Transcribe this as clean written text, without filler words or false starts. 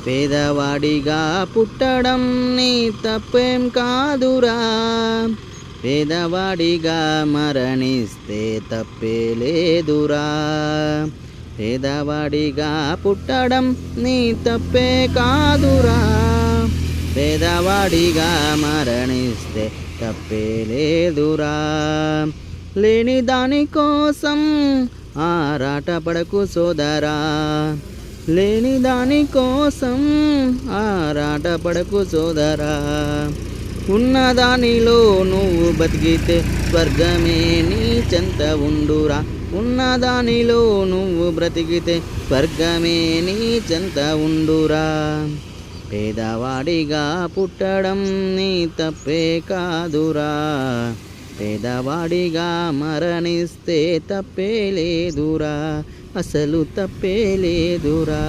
పేదవాడిగా పుట్టడం నీ తప్పేం కాదురా, పేదవాడిగా మరణిస్తే తప్పే లేదురా. పేదవాడిగా పుట్టడం నీ తప్పే కాదురా, పేదవాడిగా మరణిస్తే తప్పే లేదురా. లేని దానికోసం ఆరాటపడకు సోదరా, లేని దానికోసం ఆరాటపడకు సోదరా. ఉన్నదానిలో నువ్వు బతికితే స్వర్గమే నీ చెంత ఉండురా, ఉన్నదానిలో నువ్వు బ్రతికితే స్వర్గమే నీ చెంత ఉండురా. పేదవాడిగా పుట్టడం నీ తప్పే కాదురా, పేదవాడిగా మరణిస్తే తప్పే లేదురా, అసలు తప్పే లేదురా.